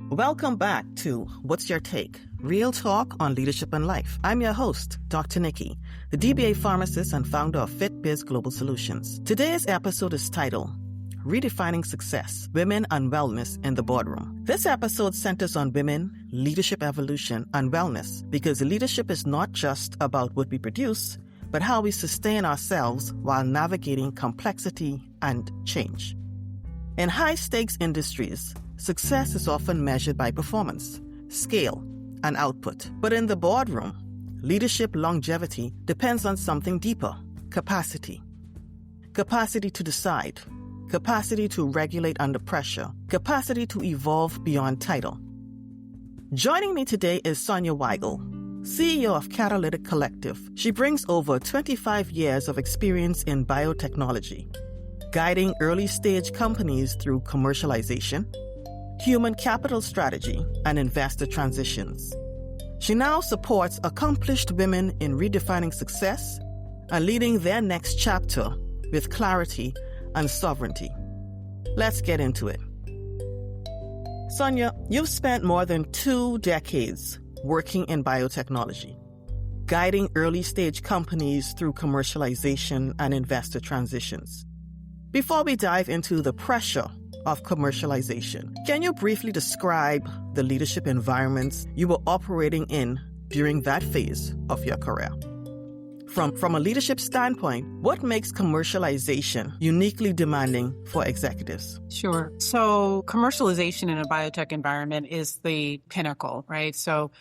Welcome back to What's Your Take? Real talk on leadership and life. I'm your host, Dr. Nikki, the DBA pharmacist and founder of FitBiz Global Solutions. Today's episode is titled Redefining Success, Women and Wellness in the Boardroom. This episode centers on women, leadership evolution, and wellness because leadership is not just about what we produce, but how we sustain ourselves while navigating complexity and change. In high-stakes industries, success is often measured by performance, scale, and output. But in the boardroom, leadership longevity depends on something deeper: capacity. Capacity to decide, capacity to regulate under pressure, capacity to evolve beyond title. Joining me today is Sonya Weigle, CEO of Catalytic Collective. She brings over 25 years of experience in biotechnology, guiding early-stage companies through commercialization, human capital strategy, and investor transitions. She now supports accomplished women in redefining success and leading their next chapter with clarity and sovereignty. Let's get into it. Sonya, you've spent more than 2 decades working in biotechnology, guiding early-stage companies through commercialization and investor transitions. Before we dive into the pressure of commercialization, can you briefly describe the leadership environments you were operating in during that phase of your career? From a leadership standpoint, what makes commercialization uniquely demanding for executives? Sure. So commercialization in a biotech environment is the pinnacle, right? So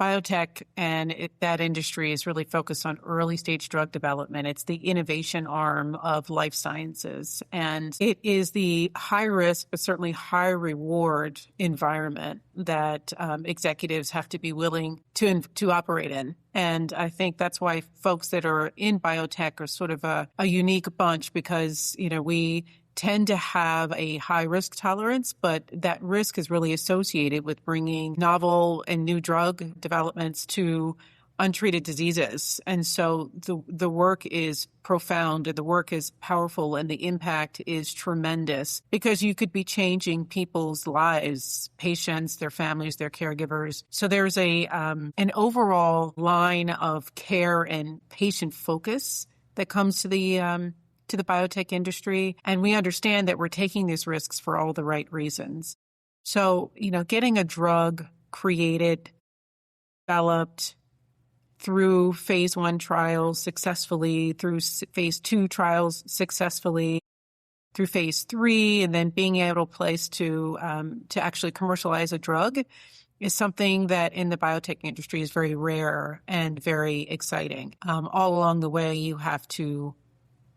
biotech and that industry is really focused on early stage drug development. It's the innovation arm of life sciences. And it is the high risk, but certainly high reward environment that executives have to be willing to operate in. And I think that's why folks that are in biotech are sort of a unique bunch because, we tend to have a high risk tolerance, but that risk is really associated with bringing novel and new drug developments to untreated diseases. And so the work is profound and the work is powerful and the impact is tremendous because you could be changing people's lives, patients, their families, their caregivers. So there's an overall line of care and patient focus that comes to the biotech industry. And we understand that we're taking these risks for all the right reasons. So, getting a drug created, developed through phase 1 trials successfully, through phase 2 trials successfully, through phase 3, and then being able to actually commercialize a drug is something that in the biotech industry is very rare and very exciting. All along the way, you have to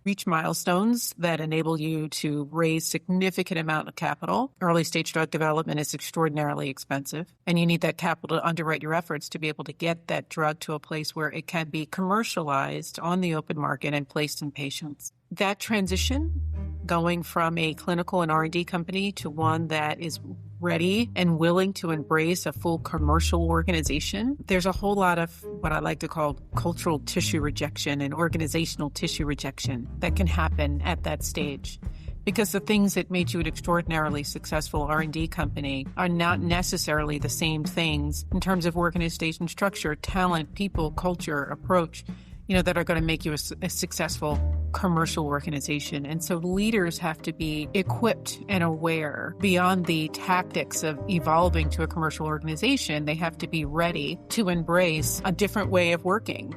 reach milestones that enable you to raise significant amount of capital. Early stage drug development is extraordinarily expensive, and you need that capital to underwrite your efforts to be able to get that drug to a place where it can be commercialized on the open market and placed in patients. That transition, going from a clinical and R&D company to one that is ready and willing to embrace a full commercial organization, there's a whole lot of what I like to call cultural tissue rejection and organizational tissue rejection that can happen at that stage. Because the things that made you an extraordinarily successful R&D company are not necessarily the same things in terms of organization structure, talent, people, culture, approach, that are going to make you a successful commercial organization. And so leaders have to be equipped and aware beyond the tactics of evolving to a commercial organization. They have to be ready to embrace a different way of working.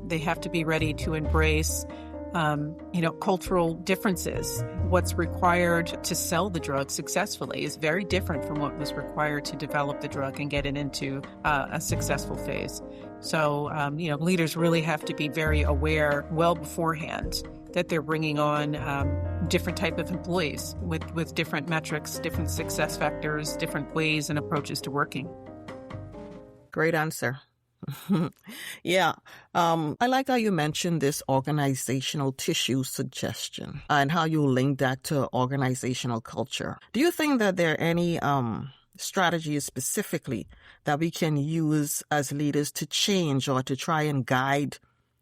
They have to be ready to embrace cultural differences. What's required to sell the drug successfully is very different from what was required to develop the drug and get it into a successful phase. So, leaders really have to be very aware well beforehand that they're bringing on different type of employees with different metrics, different success factors, different ways and approaches to working. Great answer. Yeah. I like how you mentioned this organizational tissue suggestion and how you link that to organizational culture. Do you think that there are any strategies specifically that we can use as leaders to change or to try and guide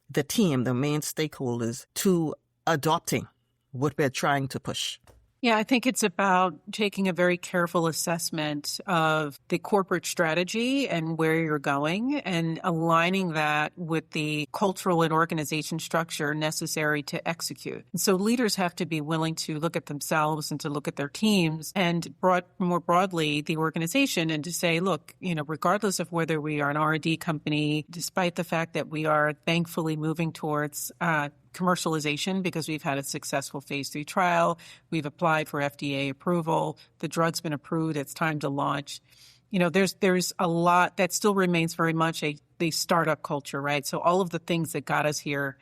the team, the main stakeholders, to adopting what we're trying to push? Yeah, I think it's about taking a very careful assessment of the corporate strategy and where you're going and aligning that with the cultural and organization structure necessary to execute. And so leaders have to be willing to look at themselves and to look at their teams and more broadly the organization and to say, look, regardless of whether we are an R&D company, despite the fact that we are thankfully moving towards commercialization because we've had a successful phase 3 trial. We've applied for FDA approval. The drug's been approved. It's time to launch. There's a lot that still remains very much the startup culture, right? So all of the things that got us here,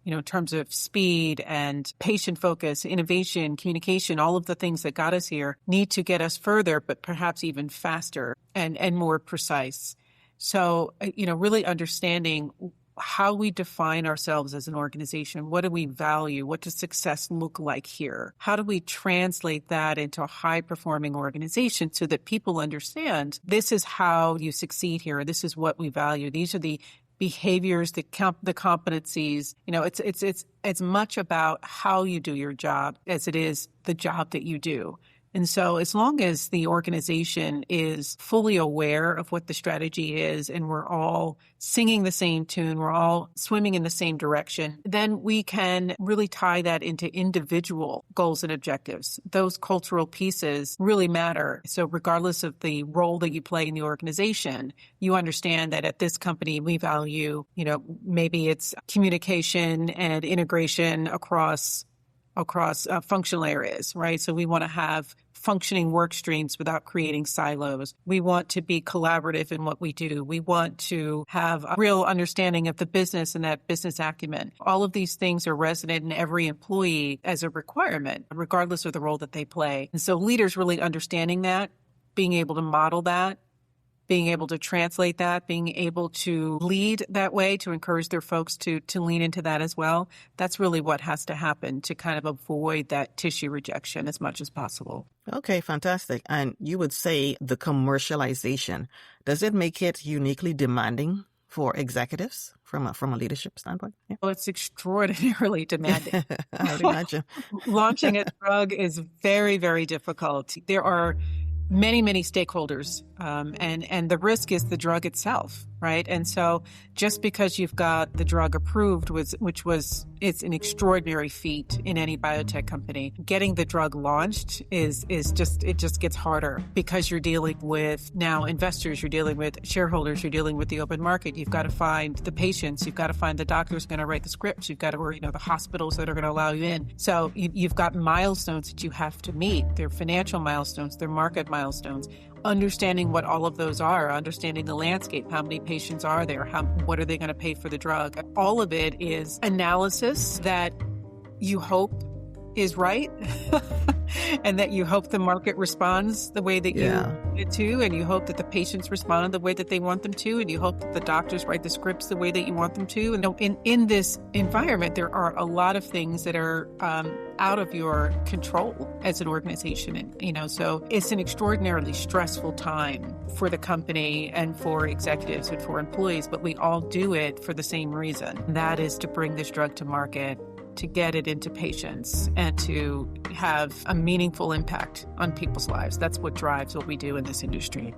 in terms of speed and patient focus, innovation, communication, all of the things that got us here need to get us further, but perhaps even faster and more precise. So, really understanding how we define ourselves as an organization. What do we value? What does success look like here? How do we translate that into a high-performing organization so that people understand this is how you succeed here. This is what we value. These are the behaviors, the competencies. It's as much about how you do your job as it is the job that you do. And so as long as the organization is fully aware of what the strategy is and we're all singing the same tune, we're all swimming in the same direction, then we can really tie that into individual goals and objectives. Those cultural pieces really matter. So regardless of the role that you play in the organization, you understand that at this company, we value, maybe it's communication and integration across functional areas, right? So we want to have functioning work streams without creating silos. We want to be collaborative in what we do. We want to have a real understanding of the business and that business acumen. All of these things are resonant in every employee as a requirement, regardless of the role that they play. And so leaders really understanding that, being able to model that, being able to translate that, being able to lead that way, to encourage their folks to lean into that as well. That's really what has to happen to kind of avoid that tissue rejection as much as possible. Okay, fantastic. And you would say the commercialization, does it make it uniquely demanding for executives from a leadership standpoint? Yeah. Well, it's extraordinarily demanding. I'd imagine. Launching a drug is very, very difficult. There are many stakeholders, and the risk is the drug itself, right? And so just because you've got the drug approved, it's an extraordinary feat in any biotech company. Getting the drug launched it just gets harder because you're dealing with now investors, you're dealing with shareholders, you're dealing with the open market. You've got to find the patients, you've got to find the doctors going to write the scripts, you've got to worry, the hospitals that are going to allow you in. So you've got milestones that you have to meet. They're financial milestones, they're market milestones. Understanding what all of those are, understanding the landscape, how many patients are there, what are they going to pay for the drug? All of it is analysis that you hope is right and that you hope the market responds the way that you want it to, and you hope that the patients respond the way that they want them to, and you hope that the doctors write the scripts the way that you want them to. And in this environment, there are a lot of things that are out of your control as an organization. And, so it's an extraordinarily stressful time for the company and for executives and for employees, but we all do it for the same reason. That is to bring this drug to market, to get it into patients, and to have a meaningful impact on people's lives. That's what drives what we do in this industry.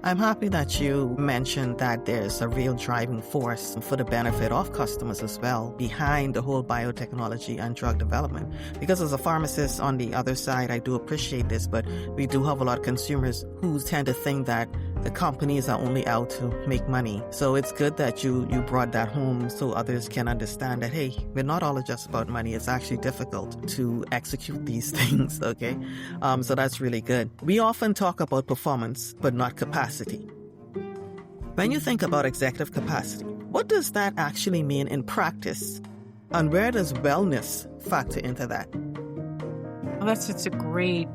I'm happy that you mentioned that there's a real driving force for the benefit of customers as well behind the whole biotechnology and drug development. Because as a pharmacist on the other side, I do appreciate this, but we do have a lot of consumers who tend to think that the companies are only out to make money. So it's good that you brought that home so others can understand that, hey, we're not all just about money. It's actually difficult to execute these things, okay? So that's really good. We often talk about performance, but not capacity. When you think about executive capacity, what does that actually mean in practice? And where does wellness factor into that? Well, that's a great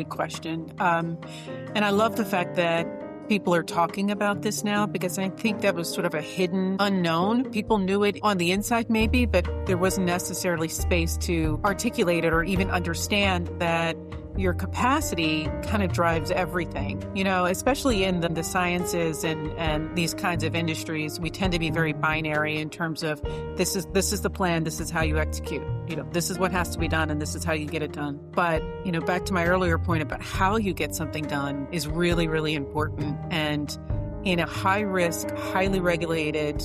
question. And I love the fact that people are talking about this now, because I think that was sort of a hidden unknown. People knew it on the inside maybe, but there wasn't necessarily space to articulate it or even understand that your capacity kind of drives everything, especially in the sciences and these kinds of industries. We tend to be very binary in terms of this is the plan, this is how you execute, this is what has to be done, and this is how you get it done. But, back to my earlier point about how you get something done is really, really important. And in a high risk, highly regulated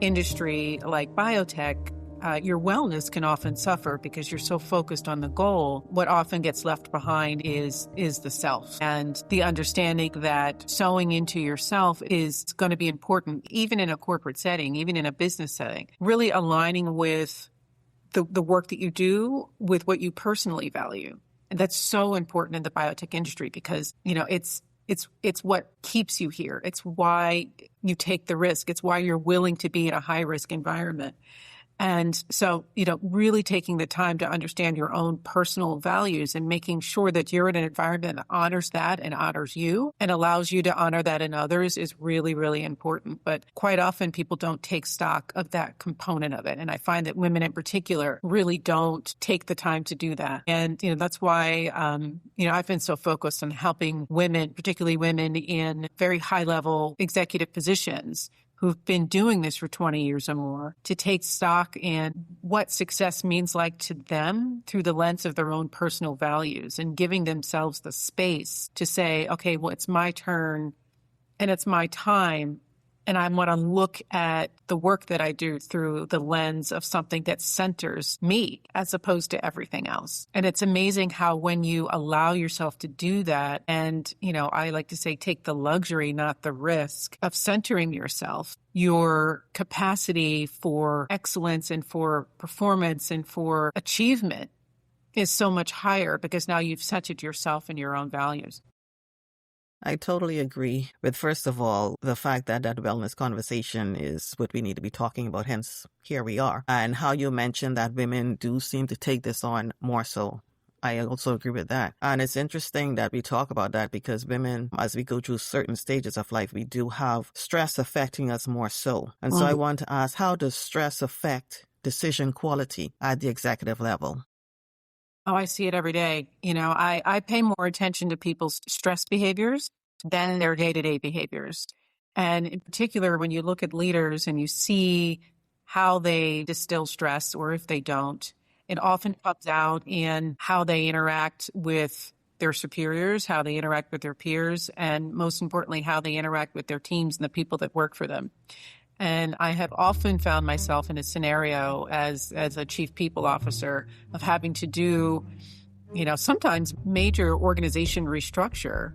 industry like biotech, your wellness can often suffer because you're so focused on the goal. What often gets left behind is the self, and the understanding that sewing into yourself is going to be important, even in a corporate setting, even in a business setting. Really aligning with the work that you do with what you personally value. And that's so important in the biotech industry because, it's what keeps you here. It's why you take the risk. It's why you're willing to be in a high risk environment. And so, really taking the time to understand your own personal values and making sure that you're in an environment that honors that and honors you and allows you to honor that in others is really, really important. But quite often people don't take stock of that component of it. And I find that women in particular really don't take the time to do that. And, that's why, I've been so focused on helping women, particularly women in very high level executive positions, who've been doing this for 20 years or more, to take stock in what success means like to them through the lens of their own personal values and giving themselves the space to say, okay, well, it's my turn and it's my time. And I want to look at the work that I do through the lens of something that centers me as opposed to everything else. And it's amazing how when you allow yourself to do that, and, I like to say, take the luxury, not the risk of centering yourself, your capacity for excellence and for performance and for achievement is so much higher because now you've centered yourself and your own values. I totally agree with, first of all, the fact that wellness conversation is what we need to be talking about. Hence, here we are. And how you mentioned that women do seem to take this on more so. I also agree with that. And it's interesting that we talk about that because women, as we go through certain stages of life, we do have stress affecting us more so. And so I want to ask, how does stress affect decision quality at the executive level? Oh, I see it every day. I pay more attention to people's stress behaviors than their day-to-day behaviors. And in particular, when you look at leaders and you see how they distill stress, or if they don't, it often comes out in how they interact with their superiors, how they interact with their peers, and most importantly, how they interact with their teams and the people that work for them. And I have often found myself in a scenario as a chief people officer of having to do, sometimes major organization restructure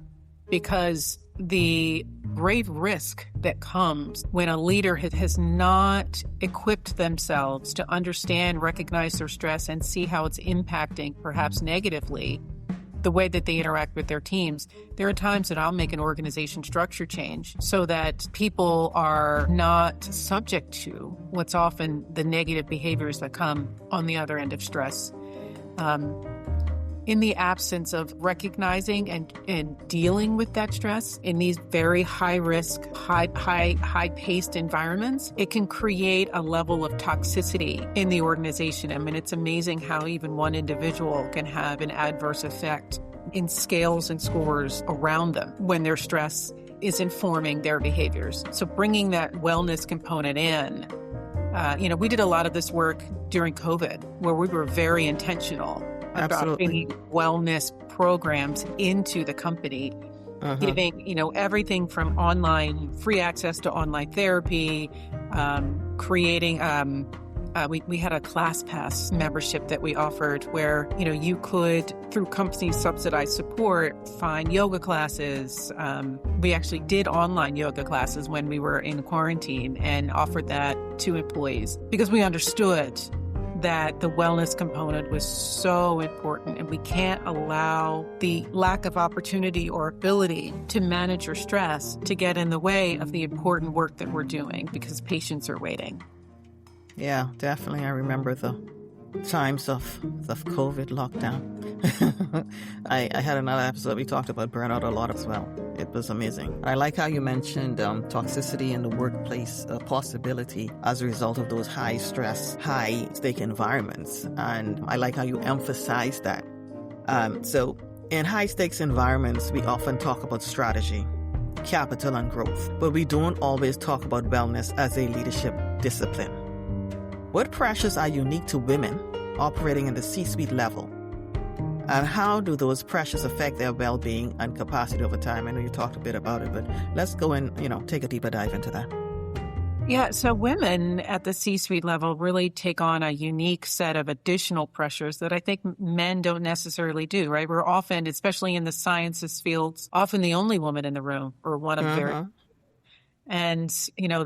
because the grave risk that comes when a leader has not equipped themselves to understand, recognize their stress, and see how it's impacting, perhaps negatively, the way that they interact with their teams. There are times that I'll make an organization structure change so that people are not subject to what's often the negative behaviors that come on the other end of stress. In the absence of recognizing and dealing with that stress in these very high-risk, high-paced environments, it can create a level of toxicity in the organization. I mean, it's amazing how even one individual can have an adverse effect in scales and scores around them when their stress is informing their behaviors. So bringing that wellness component in, we did a lot of this work during COVID where we were very intentional about bringing wellness programs into the company, giving, everything from online, free access to online therapy, creating, we had a ClassPass membership that we offered where, you could, through company subsidized support, find yoga classes. We actually did online yoga classes when we were in quarantine and offered that to employees because we understood that the wellness component was so important, and we can't allow the lack of opportunity or ability to manage your stress to get in the way of the important work that we're doing because patients are waiting. Yeah, definitely. I remember the times of the COVID lockdown. I had another episode we talked about burnout a lot as well. It was amazing. I like how you mentioned toxicity in the workplace, a possibility as a result of those high stress, high stake environments. And I like how you emphasize that. So In high-stakes environments, we often talk about strategy, capital, and growth, but we don't always talk about wellness as a leadership discipline. What pressures are unique to women operating in the C-suite level? And how do those pressures affect their well-being and capacity over time? I know you talked a bit about it, but let's go and, take a deeper dive into that. Yeah, so women at the C-suite level really take on a unique set of additional pressures that I think men don't necessarily do, right? We're often, especially in the sciences fields, often the only woman in the room or one of very. And,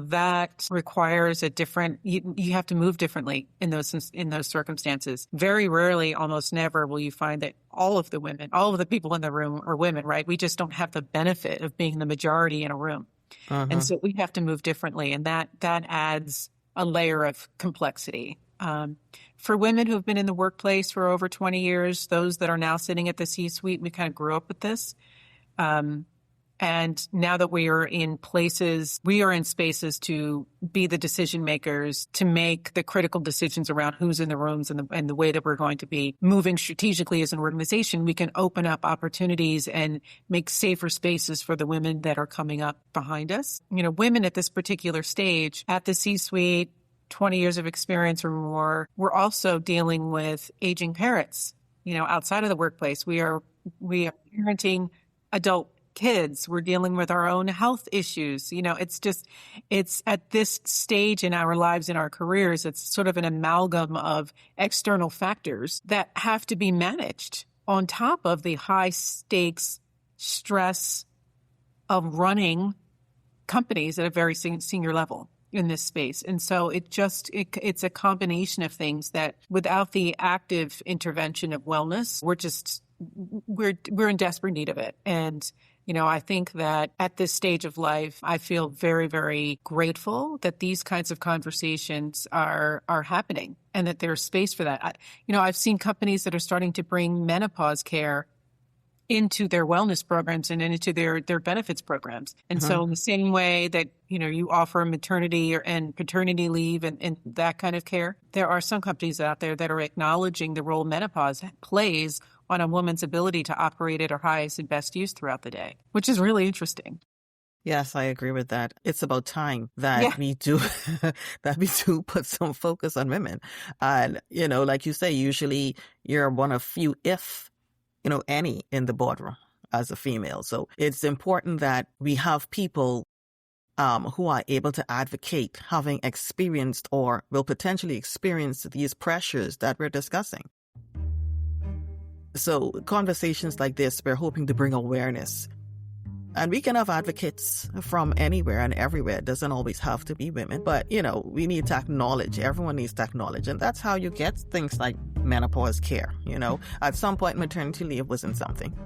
that requires a different, you have to move differently in those circumstances. Very rarely, almost never, will you find that all of the people in the room are women, right? We just don't have the benefit of being the majority in a room. And so we have to move differently. And that adds a layer of complexity. For women who have been in the workplace for over 20 years, those that are now sitting at the C-suite, we kind of grew up with this. And now that we are in spaces to be the decision makers, to make the critical decisions around who's in the rooms and the way that we're going to be moving strategically as an organization, we can open up opportunities and make safer spaces for the women that are coming up behind us. Women at this particular stage at the C-suite, 20 years of experience or more, we're also dealing with aging parents, outside of the workplace. We are parenting adult kids. We're dealing with our own health issues. It's at this stage in our lives, in our careers, it's sort of an amalgam of external factors that have to be managed on top of the high stakes stress of running companies at a very senior level in this space. And so it's a combination of things that without the active intervention of wellness, we're in desperate need of it. And I think that at this stage of life, I feel very, very grateful that these kinds of conversations are happening and that there's space for that. I've seen companies that are starting to bring menopause care into their wellness programs and into their benefits programs. And so in the same way that, you offer maternity and paternity leave and that kind of care, there are some companies out there that are acknowledging the role menopause plays on a woman's ability to operate at her highest and best use throughout the day, which is really interesting. Yes, I agree with that. It's about time that we do put some focus on women. And, like you say, usually you're one of few, if, any in the boardroom as a female. So it's important that we have people who are able to advocate, having experienced or will potentially experience these pressures that we're discussing. So conversations like this, we're hoping to bring awareness. And we can have advocates from anywhere and everywhere. It doesn't always have to be women. But, we need to acknowledge. Everyone needs to acknowledge. And that's how you get things like menopause care. At some point, maternity leave wasn't something.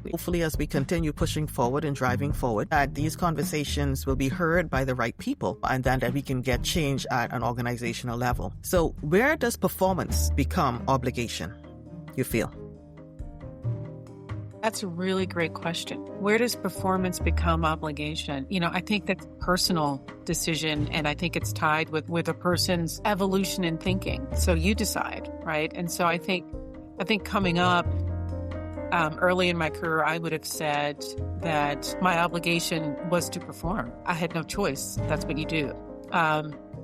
Hopefully, as we continue pushing forward and driving forward, that these conversations will be heard by the right people and then that we can get change at an organizational level. So where does performance become obligation, you feel? That's a really great question. Where does performance become obligation? I think that's a personal decision, and I think it's tied with a person's evolution in thinking. So you decide, right? And so I think coming up early in my career, I would have said that my obligation was to perform. I had no choice. That's what you do.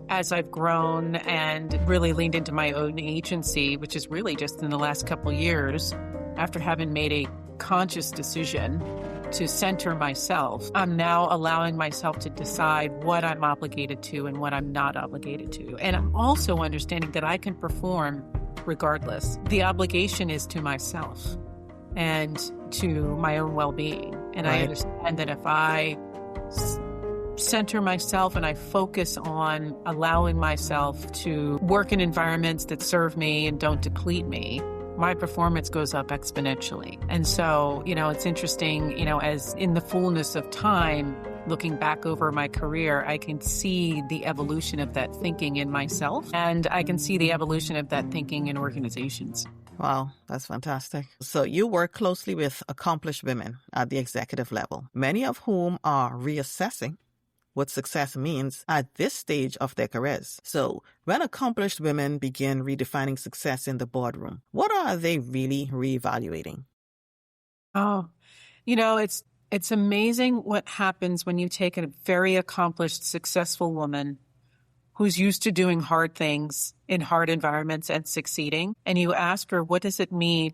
As I've grown and really leaned into my own agency, which is really just in the last couple of years, after having made a conscious decision to center myself, I'm now allowing myself to decide what I'm obligated to and what I'm not obligated to. And I'm also understanding that I can perform regardless. The obligation is to myself and to my own well-being. And I understand that if I center myself and I focus on allowing myself to work in environments that serve me and don't deplete me, my performance goes up exponentially. And so, it's interesting, as in the fullness of time, looking back over my career, I can see the evolution of that thinking in myself, and I can see the evolution of that thinking in organizations. Wow, that's fantastic. So you work closely with accomplished women at the executive level, many of whom are reassessing what success means at this stage of their careers. So when accomplished women begin redefining success in the boardroom, what are they really reevaluating? Oh, it's amazing what happens when you take a very accomplished, successful woman who's used to doing hard things in hard environments and succeeding, and you ask her, what does it mean?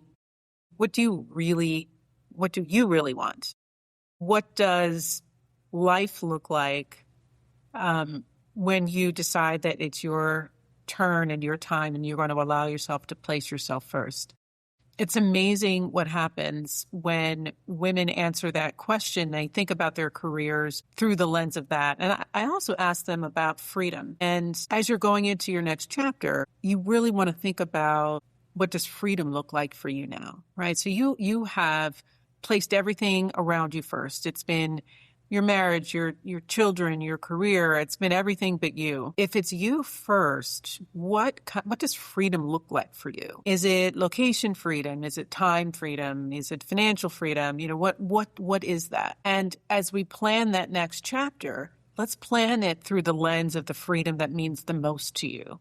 What do you really want? What does life look like when you decide that it's your turn and your time and you're going to allow yourself to place yourself first? It's amazing what happens when women answer that question. They think about their careers through the lens of that. And I also ask them about freedom. And as you're going into your next chapter, you really want to think about, what does freedom look like for you now, right? So you have placed everything around you first. It's been your marriage, your children, your career. It's been everything but you. If it's you first, what does freedom look like for you? Is it location freedom? Is it time freedom? Is it financial freedom? What is that? And as we plan that next chapter, let's plan it through the lens of the freedom that means the most to you.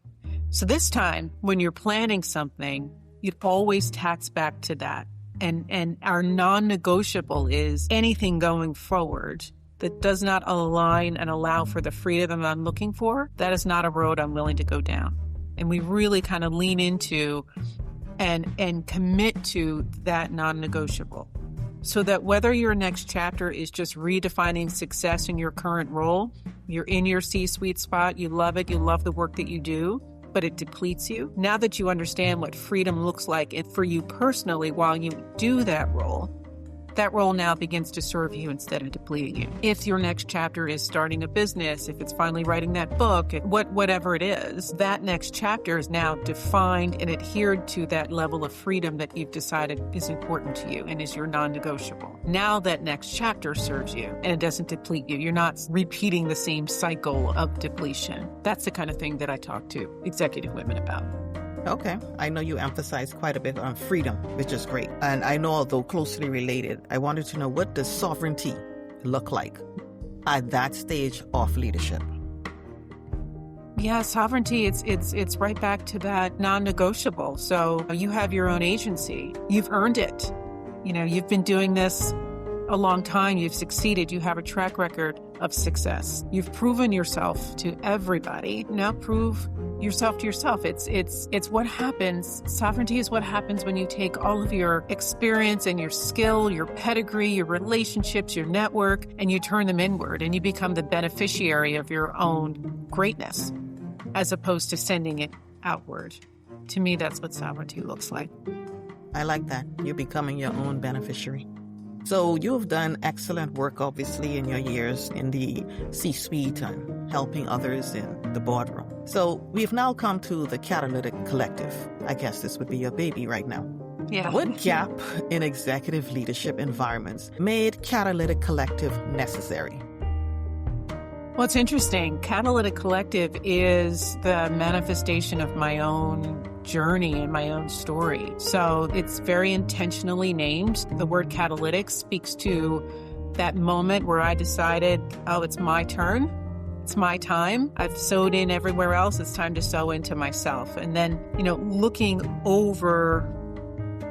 So this time, when you're planning something, it always tacks back to that. And our non-negotiable is anything going forward that does not align and allow for the freedom I'm looking for. That is not a road I'm willing to go down. And we really kind of lean into and commit to that non-negotiable. So that whether your next chapter is just redefining success in your current role, you're in your C-suite spot, you love it, you love the work that you do, but it depletes you. Now that you understand what freedom looks like for you personally while you do that role now begins to serve you instead of depleting you. If your next chapter is starting a business, if it's finally writing that book, whatever it is, that next chapter is now defined and adhered to that level of freedom that you've decided is important to you and is your non-negotiable. Now that next chapter serves you and it doesn't deplete you. You're not repeating the same cycle of depletion. That's the kind of thing that I talk to executive women about. Okay. I know you emphasize quite a bit on freedom, which is great. And I know, although closely related, I wanted to know, what does sovereignty look like at that stage of leadership? Yeah, sovereignty, it's right back to that non-negotiable. So you have your own agency. You've earned it. You've been doing this a long time. You've succeeded. You have a track record of success. You've proven yourself to everybody. Now prove yourself to yourself. It's what happens. Sovereignty is what happens when you take all of your experience and your skill, your pedigree, your relationships, your network, and you turn them inward and you become the beneficiary of your own greatness as opposed to sending it outward. To me, that's what sovereignty looks like. I like that. You're becoming your own beneficiary. So you've done excellent work, obviously, in your years in the C-suite and helping others in the boardroom. So we've now come to the Catalytic Collective. I guess this would be your baby right now. Yeah. What gap in executive leadership environments made Catalytic Collective necessary? Well, it's interesting. Catalytic Collective is the manifestation of my own journey and my own story. So it's very intentionally named. The word catalytic speaks to that moment where I decided, it's my turn. It's my time. I've sewed in everywhere else. It's time to sew into myself. And then, looking over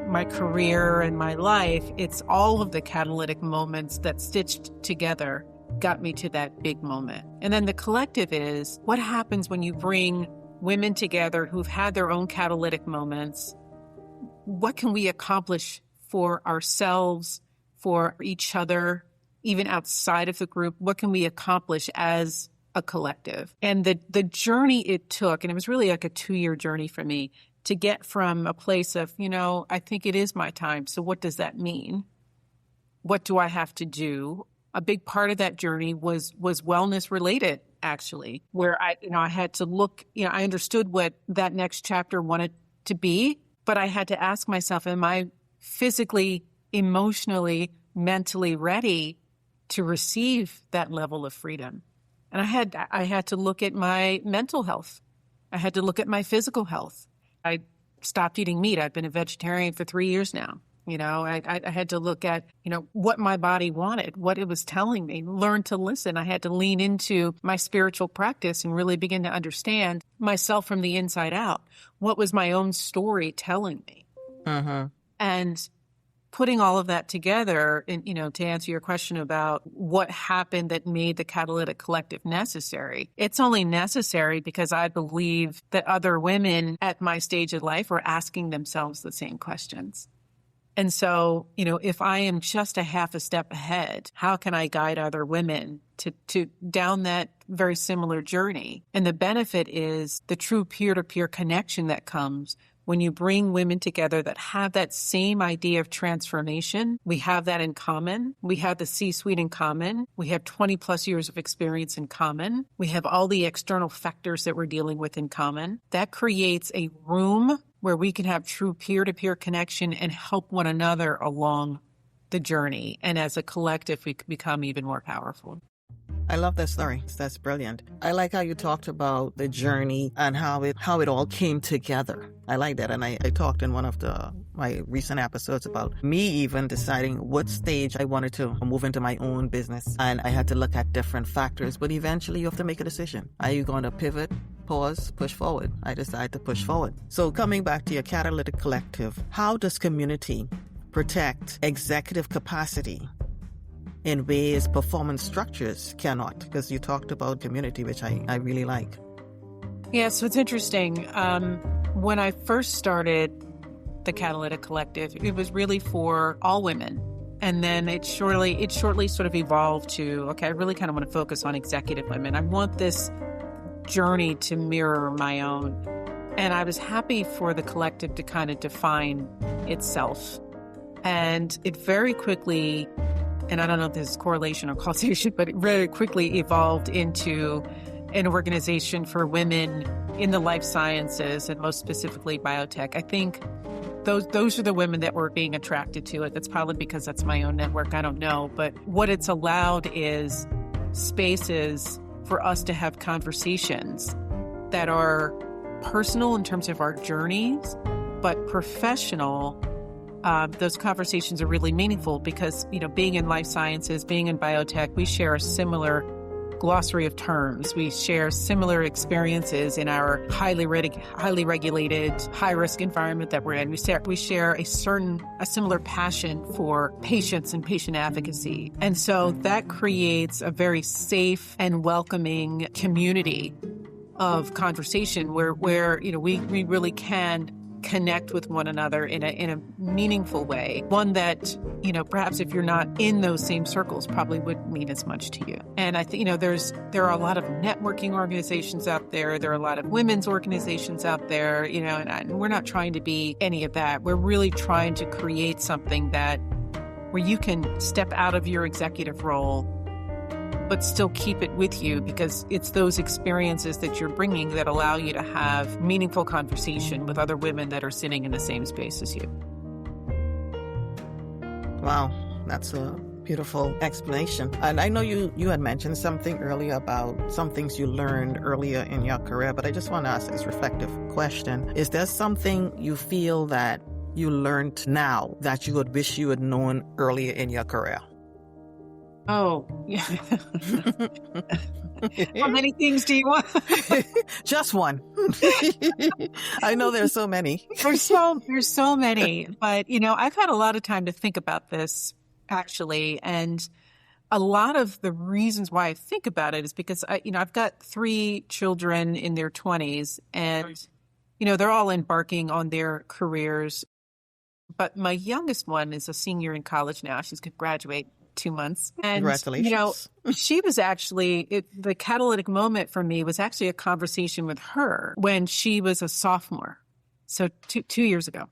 my career and my life, it's all of the catalytic moments that stitched together got me to that big moment. And then the collective is what happens when you bring women together who've had their own catalytic moments. What can we accomplish for ourselves, for each other, even outside of the group? What can we accomplish as a collective? And the journey it took, and it was really like a 2-year journey for me, to get from a place of, I think it is my time. So what does that mean? What do I have to do? A big part of that journey was wellness related, actually, where I had to look, I understood what that next chapter wanted to be, but I had to ask myself, am I physically, emotionally, mentally ready to receive that level of freedom? And I had to look at my mental health. I had to look at my physical health. I stopped eating meat. I've been a vegetarian for 3 years now. I had to look at, what my body wanted, what it was telling me, learn to listen. I had to lean into my spiritual practice and really begin to understand myself from the inside out. What was my own story telling me? Mm-hmm. And putting all of that together, and, to answer your question about what happened that made the Catalytic Collective necessary, it's only necessary because I believe that other women at my stage of life are asking themselves the same questions. And so, if I am just a half a step ahead, how can I guide other women to down that very similar journey? And the benefit is the true peer-to-peer connection that comes when you bring women together that have that same idea of transformation. We have that in common. We have the C-suite in common. We have 20 plus years of experience in common. We have all the external factors that we're dealing with in common. That creates a room where we can have true peer-to-peer connection and help one another along the journey. And as a collective, we can become even more powerful. I love that story. That's brilliant. I like how you talked about the journey and how it all came together. I like that. And I talked in one of my recent episodes about me even deciding what stage I wanted to move into my own business. And I had to look at different factors, but eventually you have to make a decision. Are you going to pivot, pause, push forward? I decided to push forward. So coming back to your Catalytic Collective, how does community protect executive capacity in ways performance structures cannot? Because you talked about community, which I really like. Yeah, so it's interesting. When I first started the Catalytic Collective, it was really for all women. And then it shortly sort of evolved to, okay, I really kind of want to focus on executive women. I want this journey to mirror my own. And I was happy for the collective to kind of define itself. And it very quickly, and I don't know if this is correlation or causation, but it very quickly evolved into an organization for women in the life sciences and most specifically biotech. I think those are the women that were being attracted to it. That's probably because that's my own network. I don't know. But what it's allowed is spaces for us to have conversations that are personal in terms of our journeys, but professional. Those conversations are really meaningful because, being in life sciences, being in biotech, we share a similar glossary of terms. We share similar experiences in our highly regulated, high-risk environment that we're in. We share a similar passion for patients and patient advocacy. And so that creates a very safe and welcoming community of conversation where we really can connect with one another in a meaningful way. One that, perhaps if you're not in those same circles, probably wouldn't mean as much to you. And I think, there are a lot of networking organizations out there. There are a lot of women's organizations out there, and we're not trying to be any of that. We're really trying to create something where you can step out of your executive role but still keep it with you, because it's those experiences that you're bringing that allow you to have meaningful conversation with other women that are sitting in the same space as you. Wow, that's a beautiful explanation. And I know you had mentioned something earlier about some things you learned earlier in your career, but I just want to ask this reflective question. Is there something you feel that you learned now that you would wish you had known earlier in your career? Oh, yeah. How many things do you want? Just one. I know there's so many. There's so many, but I've had a lot of time to think about this actually, and a lot of the reasons why I think about it is because I've got 3 children in their 20s, and they're all embarking on their careers. But my youngest one is a senior in college now. She's going to graduate 2 months. And, congratulations. She was actually, the catalytic moment for me was actually a conversation with her when she was a sophomore. So 2 years ago.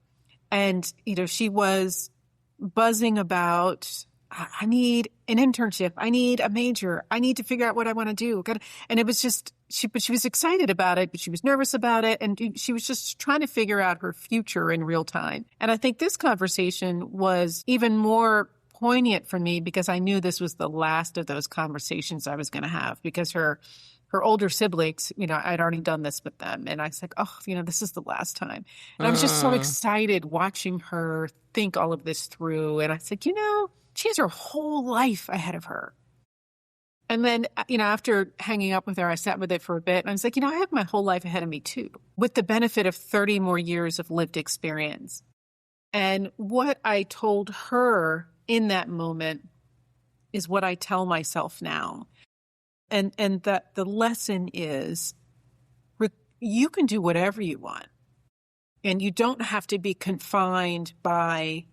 And, she was buzzing about, I need an internship. I need a major. I need to figure out what I want to do. And it was just, she was excited about it, but she was nervous about it. And she was just trying to figure out her future in real time. And I think this conversation was even more poignant for me because I knew this was the last of those conversations I was going to have, because her older siblings, I'd already done this with them. And I was like, this is the last time. And I was just so excited watching her think all of this through. And I said, she has her whole life ahead of her. And then, after hanging up with her, I sat with it for a bit. And I was like, I have my whole life ahead of me too, with the benefit of 30 more years of lived experience. And what I told her in that moment is what I tell myself now. And that the lesson is you can do whatever you want. And you don't have to be confined by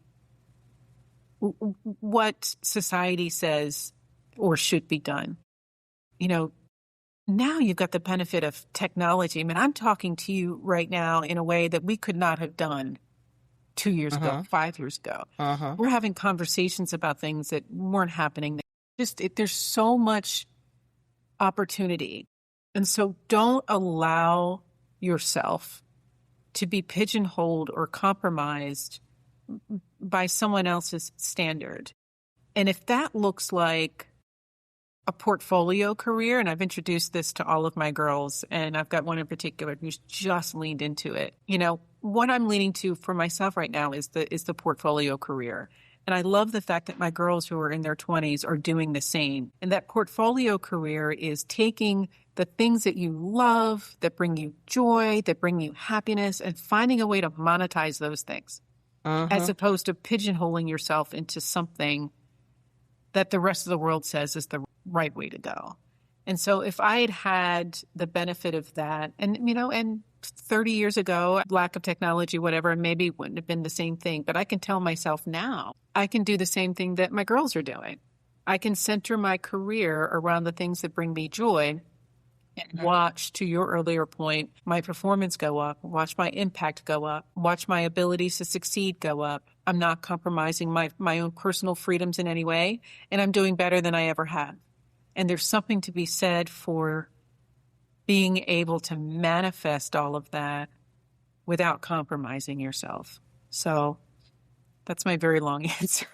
what society says or should be done. You know, now you've got the benefit of technology. I mean, I'm talking to you right now in a way that we could not have done 2 years ago, 5 years ago. We're having conversations about things that weren't happening. There's so much opportunity. And so don't allow yourself to be pigeonholed or compromised by someone else's standard. And if that looks like a portfolio career, and I've introduced this to all of my girls, and I've got one in particular who's just leaned into it. You know, what I'm leaning to for myself right now is the portfolio career. And I love the fact that my girls who are in their 20s are doing the same. And that portfolio career is taking the things that you love, that bring you joy, that bring you happiness, and finding a way to monetize those things, as opposed to pigeonholing yourself into something that the rest of the world says is the right way to go. And so if I had had the benefit of that, and, you know, and 30 years ago, lack of technology, whatever, maybe it wouldn't have been the same thing. But I can tell myself now, I can do the same thing that my girls are doing. I can center my career around the things that bring me joy and watch, to your earlier point, my performance go up, watch my impact go up, watch my abilities to succeed go up. I'm not compromising my own personal freedoms in any way, and I'm doing better than I ever have. And there's something to be said for being able to manifest all of that without compromising yourself. So that's my very long answer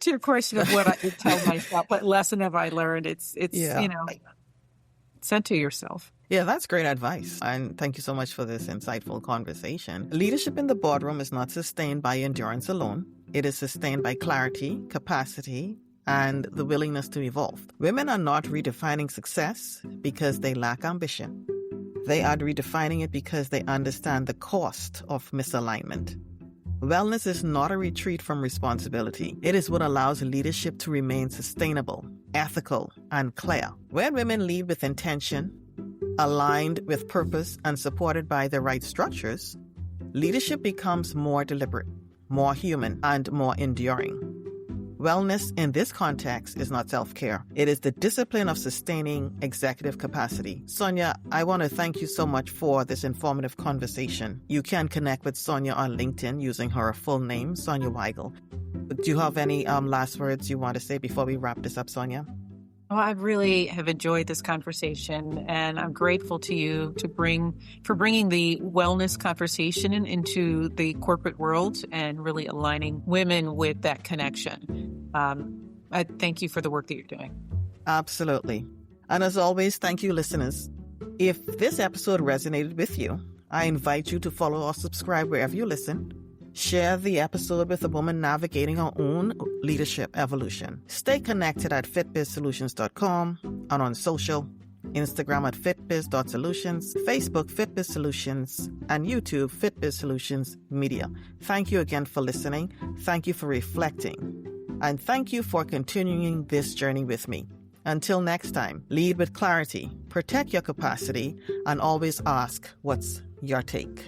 to your question of what I would tell myself. What lesson have I learned? It's you know, center yourself. Yeah, that's great advice. And thank you so much for this insightful conversation. Leadership in the boardroom is not sustained by endurance alone. It is sustained by clarity, capacity, and the willingness to evolve. Women are not redefining success because they lack ambition. They are redefining it because they understand the cost of misalignment. Wellness is not a retreat from responsibility. It is what allows leadership to remain sustainable, ethical, and clear. When women lead with intention, aligned with purpose, and supported by the right structures, leadership becomes more deliberate, more human, and more enduring. Wellness in this context is not self-care. It is the discipline of sustaining executive capacity. Sonya, I want to thank you so much for this informative conversation. You can connect with Sonya on LinkedIn using her full name, Sonya Weigle. Do you have any last words you want to say before we wrap this up, Sonya? Well, I really have enjoyed this conversation, and I'm grateful to you for bringing the wellness conversation into the corporate world and really aligning women with that connection. I thank you for the work that you're doing. Absolutely. And as always, thank you, listeners. If this episode resonated with you, I invite you to follow or subscribe wherever you listen. Share the episode with a woman navigating her own leadership evolution. Stay connected at fitbizsolutions.com and on social, Instagram at fitbiz.solutions, Facebook Fitbiz Solutions, and YouTube Fitbiz Solutions Media. Thank you again for listening. Thank you for reflecting. And thank you for continuing this journey with me. Until next time, lead with clarity, protect your capacity, and always ask, what's your take?